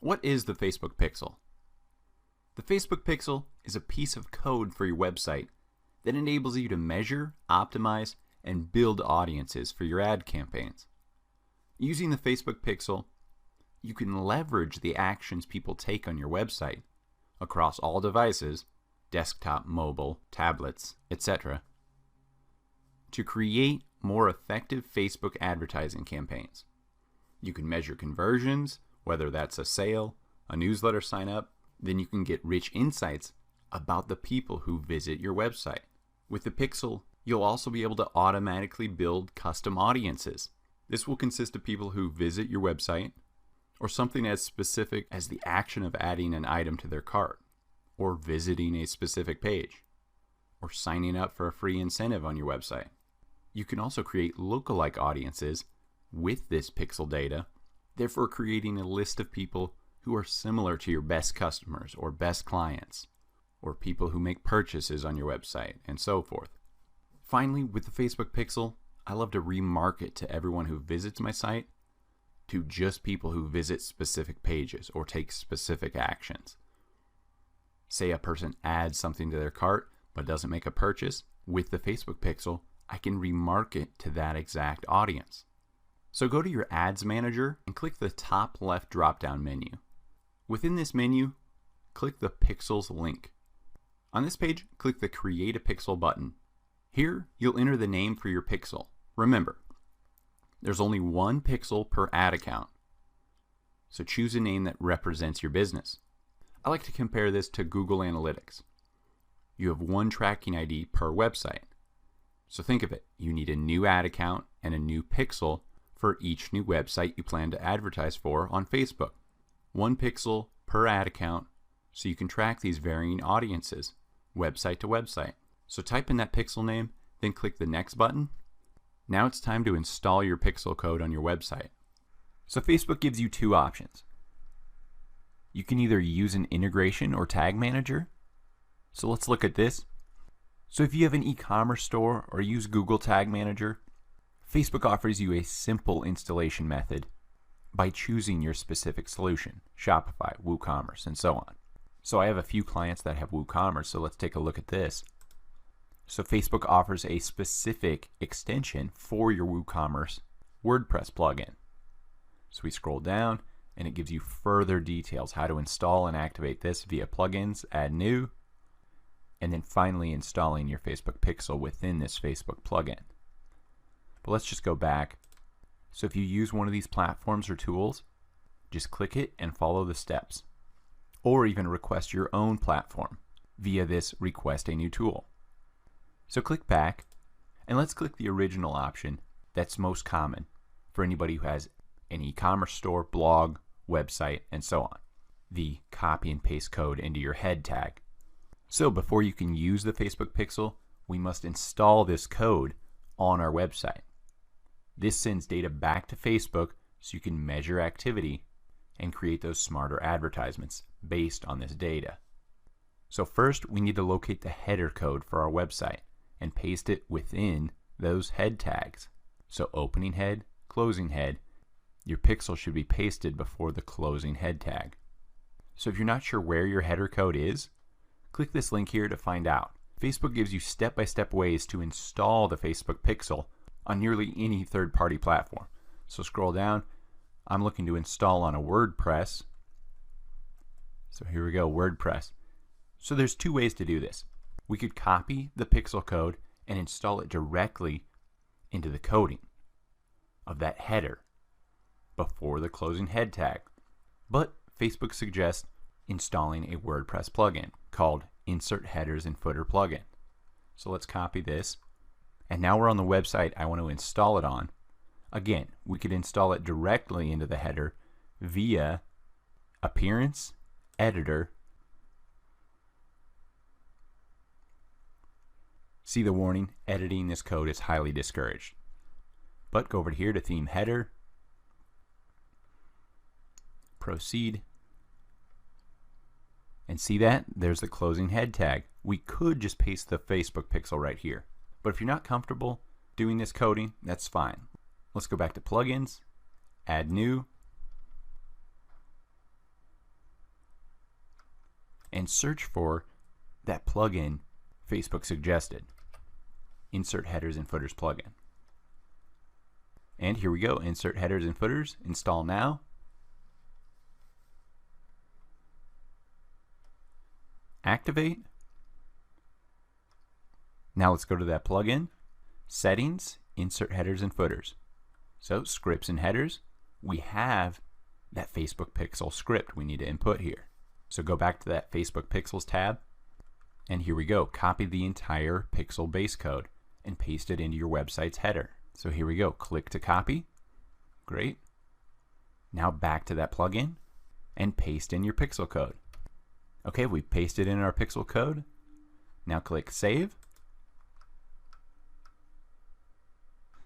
What is the Facebook Pixel? The Facebook Pixel is a piece of code for your website that enables you to measure, optimize, and build audiences for your ad campaigns. Using the Facebook Pixel, you can leverage the actions people take on your website across all devices, desktop, mobile, tablets, etc., to create more effective Facebook advertising campaigns. You can measure conversions, whether that's a sale, a newsletter sign up. Then you can get rich insights about the people who visit your website. With the Pixel, you'll also be able to automatically build custom audiences. This will consist of people who visit your website, or something as specific as the action of adding an item to their cart, or visiting a specific page, or signing up for a free incentive on your website. You can also create lookalike audiences with this Pixel data, therefore creating a list of people who are similar to your best customers or best clients, or people who make purchases on your website, and so forth. Finally, with the Facebook Pixel, I love to remarket to everyone who visits my site to just people who visit specific pages or take specific actions. Say a person adds something to their cart but doesn't make a purchase, with the Facebook Pixel, I can remarket to that exact audience. So go to your Ads Manager and click the top left drop-down menu. Within this menu, click the Pixels link. On this page, click the Create a Pixel button. Here, you'll enter the name for your pixel. Remember, there's only one pixel per ad account, so choose a name that represents your business. I like to compare this to Google Analytics. You have one tracking ID per website. So think of it, you need a new ad account and a new pixel for each new website you plan to advertise for on Facebook. One pixel per ad account so you can track these varying audiences, website to website. So type in that pixel name, then click the next button. Now it's time to install your pixel code on your website. So Facebook gives you two options. You can either use an integration or tag manager. So let's look at this. So if you have an e-commerce store or use Google Tag Manager, Facebook offers you a simple installation method by choosing your specific solution, Shopify, WooCommerce, and so on. So I have a few clients that have WooCommerce, so let's take a look at this. So Facebook offers a specific extension for your WooCommerce WordPress plugin. So we scroll down and it gives you further details how to install and activate this via plugins, add new, and then finally installing your Facebook Pixel within this Facebook plugin. But let's just go back. So if you use one of these platforms or tools, just click it and follow the steps. Or even request your own platform via this request a new tool. So click back and let's click the original option that's most common for anybody who has an e-commerce store, blog, website, and so on. The copy and paste code into your head tag. So before you can use the Facebook Pixel, we must install this code on our website. This sends data back to Facebook so you can measure activity and create those smarter advertisements based on this data. So first, we need to locate the header code for our website and paste it within those head tags. So opening head, closing head, your pixel should be pasted before the closing head tag. So if you're not sure where your header code is, click this link here to find out. Facebook gives you step-by-step ways to install the Facebook Pixel on nearly any third-party platform. So scroll down. I'm looking to install on a WordPress. So here we go, WordPress. So there's two ways to do this. We could copy the pixel code and install it directly into the coding of that header before the closing head tag. But Facebook suggests installing a WordPress plugin called Insert Headers and Footer Plugin. So let's copy this. And now we're on the website I want to install it on. Again, we could install it directly into the header via Appearance, Editor. See the warning, editing this code is highly discouraged. But go over here to Theme Header, Proceed, and see that? There's the closing head tag. We could just paste the Facebook Pixel right here. But if you're not comfortable doing this coding, that's fine. Let's go back to Plugins, Add New, and search for that plugin Facebook suggested. Insert headers and footers plugin. And here we go, insert headers and footers, install now. Activate. Now let's go to that plugin, settings, insert headers and footers. So scripts and headers, we have that Facebook Pixel script we need to input here. So go back to that Facebook Pixels tab, and here we go, copy the entire Pixel base code and paste it into your website's header. So here we go, click to copy, great. Now back to that plugin and paste in your Pixel code. Okay, we've pasted in our Pixel code. Now click Save.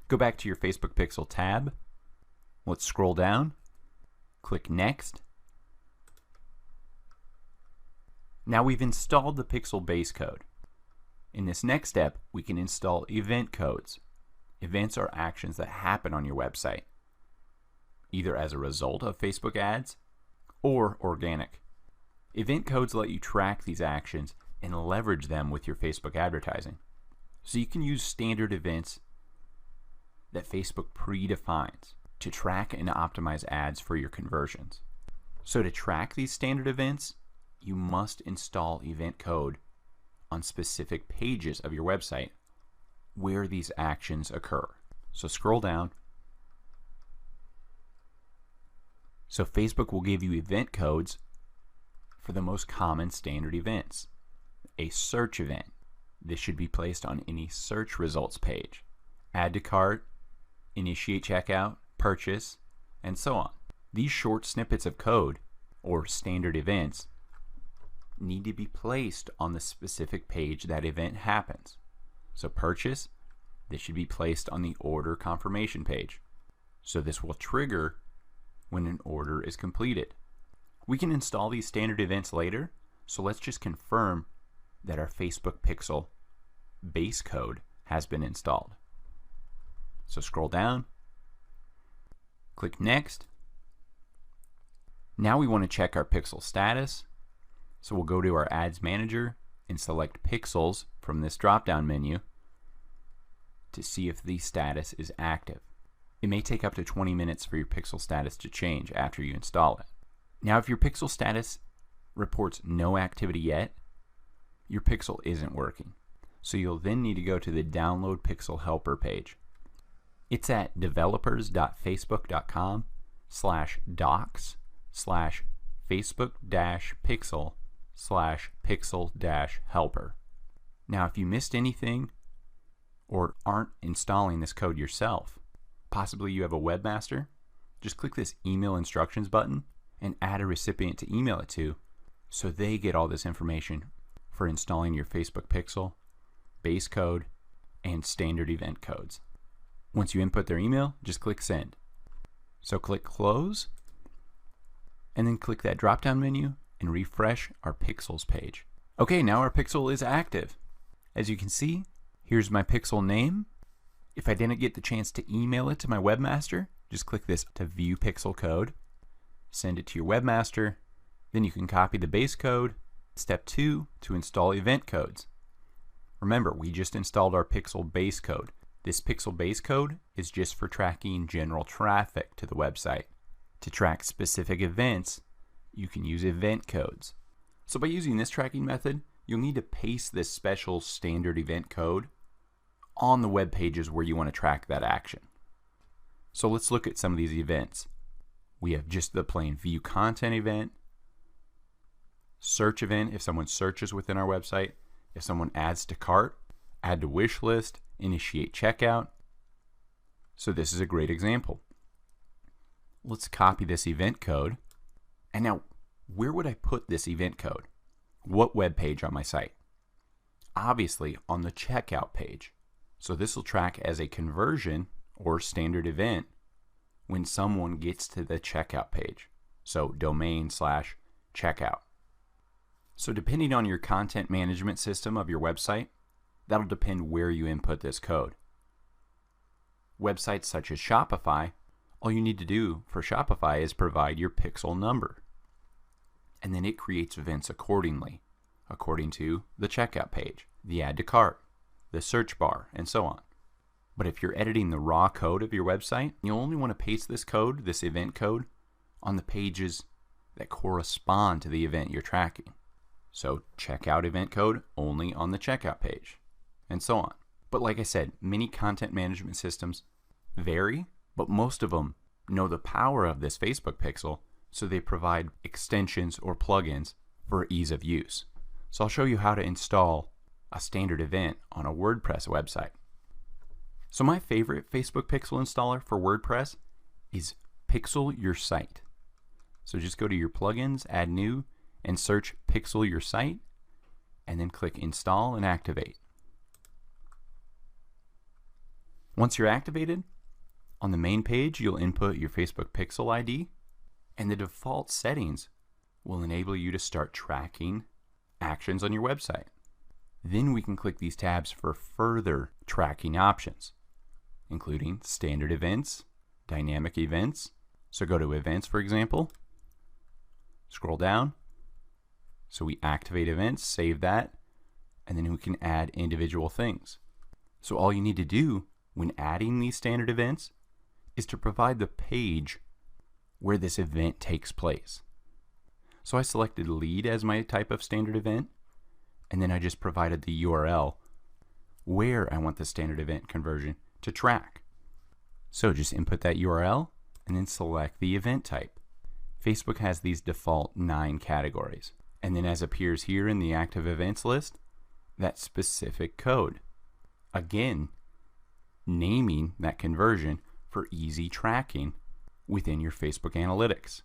Go back to your Facebook Pixel tab. Let's scroll down. Click Next. Now we've installed the Pixel base code. In this next step, we can install event codes. Events are actions that happen on your website, either as a result of Facebook ads or organic. Event codes let you track these actions and leverage them with your Facebook advertising. So you can use standard events that Facebook predefines to track and optimize ads for your conversions. So to track these standard events, you must install event code on specific pages of your website where these actions occur. So scroll down. So Facebook will give you event codes for the most common standard events. A search event. This should be placed on any search results page. Add to cart, initiate checkout, purchase, and so on. These short snippets of code, or standard events, need to be placed on the specific page that event happens. So purchase, this should be placed on the order confirmation page. So this will trigger when an order is completed. We can install these standard events later, so let's just confirm that our Facebook Pixel base code has been installed. So scroll down, click Next. Now we want to check our Pixel status. So we'll go to our Ads Manager and select Pixels from this drop-down menu to see if the status is active. It may take up to 20 minutes for your Pixel status to change after you install it. Now if your Pixel status reports no activity yet, your Pixel isn't working. So you'll then need to go to the Download Pixel Helper page. It's at developers.facebook.com/docs/facebook-pixel/pixel-helper. Now if you missed anything or aren't installing this code yourself, possibly you have a webmaster, just click this email instructions button and add a recipient to email it to so they get all this information for installing your Facebook Pixel, base code, and standard event codes. Once you input their email, just click Send. So click Close, and then click that drop-down menu and refresh our Pixels page. Okay, now our Pixel is active. As you can see, here's my Pixel name. If I didn't get the chance to email it to my webmaster, just click this to view Pixel code, send it to your webmaster, then you can copy the base code. Step 2, to install event codes. Remember, we just installed our Pixel base code. This Pixel base code is just for tracking general traffic to the website. To track specific events, you can use event codes. So by using this tracking method, you'll need to paste this special standard event code on the web pages where you want to track that action. So let's look at some of these events. We have just the plain view content event, search event if someone searches within our website, if someone adds to cart, add to wish list, initiate checkout. So this is a great example. Let's copy this event code. And now, where would I put this event code? What web page on my site? Obviously on the checkout page. So this will track as a conversion or standard event when someone gets to the checkout page. So domain/checkout. So depending on your content management system of your website, that'll depend where you input this code. Websites such as Shopify, all you need to do for Shopify is provide your Pixel number. And then it creates events accordingly according to the checkout page, the add to cart, the search bar, and so on. But if you're editing the raw code of your website, you'll only want to paste this code, this event code, on the pages that correspond to the event you're tracking. So checkout event code only on the checkout page, and so on. But like I said, many content management systems vary, but most of them know the power of this Facebook pixel, so they provide extensions or plugins for ease of use. So I'll show you how to install a standard event on a WordPress website. So my favorite Facebook pixel installer for WordPress is Pixel Your Site. So just go to your plugins, add new, and search Pixel Your Site, and then click install and activate. Once you're activated, on the main page you'll input your Facebook pixel ID, and the default settings will enable you to start tracking actions on your website. Then we can click these tabs for further tracking options, including standard events, dynamic events. So go to events, for example, scroll down. So we activate events, save that, and then we can add individual things. So all you need to do when adding these standard events is to provide the page where this event takes place. So I selected lead as my type of standard event, and then I just provided the URL where I want the standard event conversion to track. So just input that URL and then select the event type. Facebook has these default 9 categories, and then as appears here in the active events list, that specific code. Again, naming that conversion for easy tracking within your Facebook analytics.